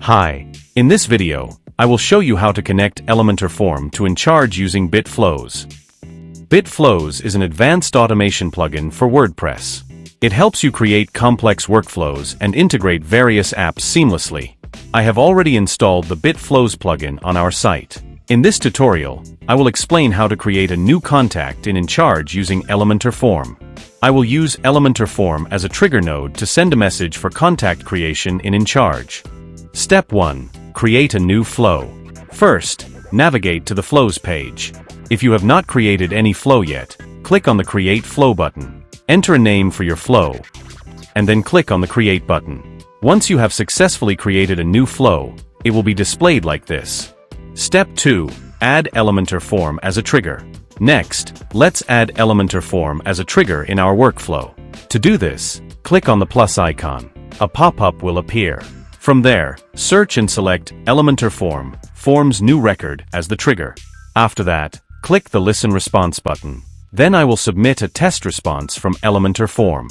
Hi, in this video, I will show you how to connect Elementor Form to Encharge using BitFlows. BitFlows is an advanced automation plugin for WordPress. It helps you create complex workflows and integrate various apps seamlessly. I have already installed the BitFlows plugin on our site. In this tutorial, I will explain how to create a new contact in Encharge using Elementor Form. I will use Elementor Form as a trigger node to send a message for contact creation in Encharge. Step 1. Create a new flow. First, navigate to the Flows page. If you have not created any flow yet, click on the Create Flow button. Enter a name for your flow, and then click on the Create button. Once you have successfully created a new flow, it will be displayed like this. Step 2. Add Elementor Form as a trigger. Next, let's add Elementor Form as a trigger in our workflow. To do this, click on the plus icon. A pop-up will appear. From there, search and select Elementor Form, Form's new record as the trigger. After that, click the Listen Response button. Then I will submit a test response from Elementor Form.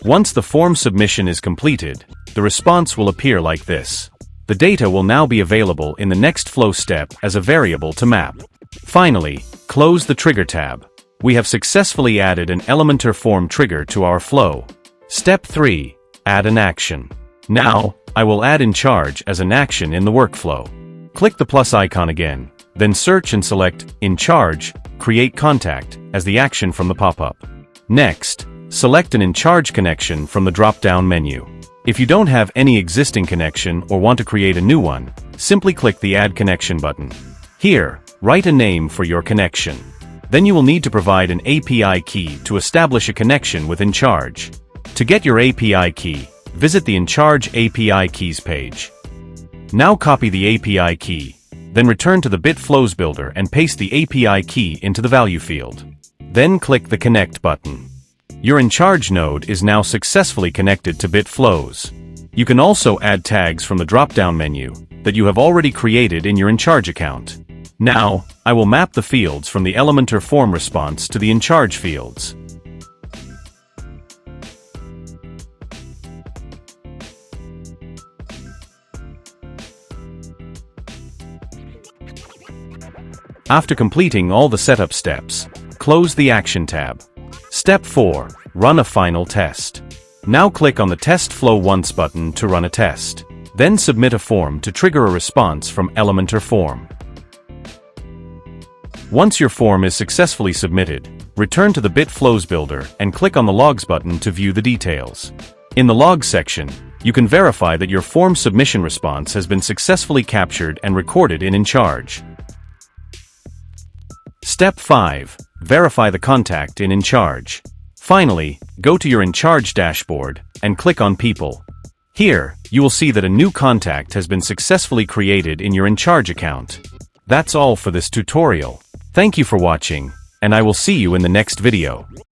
Once the form submission is completed, the response will appear like this. The data will now be available in the next flow step as a variable to map. Finally, close the Trigger tab. We have successfully added an Elementor Form trigger to our flow. Step 3. Add an action. Now, I will add Encharge as an action in the workflow. Click the plus icon again, then search and select Encharge, Create Contact as the action from the pop-up. Next, select an Encharge connection from the drop-down menu. If you don't have any existing connection or want to create a new one, simply click the Add Connection button. Here, write a name for your connection. Then you will need to provide an API key to establish a connection with Encharge. To get your API key, visit the Encharge API Keys page. Now copy the API key, then return to the BitFlows builder and paste the API key into the value field. Then click the Connect button. Your Encharge node is now successfully connected to BitFlows. You can also add tags from the drop-down menu that you have already created in your Encharge account. Now, I will map the fields from the Elementor Form response to the Encharge fields. After completing all the setup steps, close the Action tab. Step 4. Run a final test. Now click on the Test Flow Once button to run a test. Then submit a form to trigger a response from Elementor Form. Once your form is successfully submitted, return to the BitFlows builder and click on the Logs button to view the details. In the Logs section, you can verify that your form submission response has been successfully captured and recorded in Encharge. Step 5. Verify the contact in Encharge. Finally, go to your Encharge dashboard and click on People. Here, you will see that a new contact has been successfully created in your Encharge account. That's all for this tutorial. Thank you for watching, and I will see you in the next video.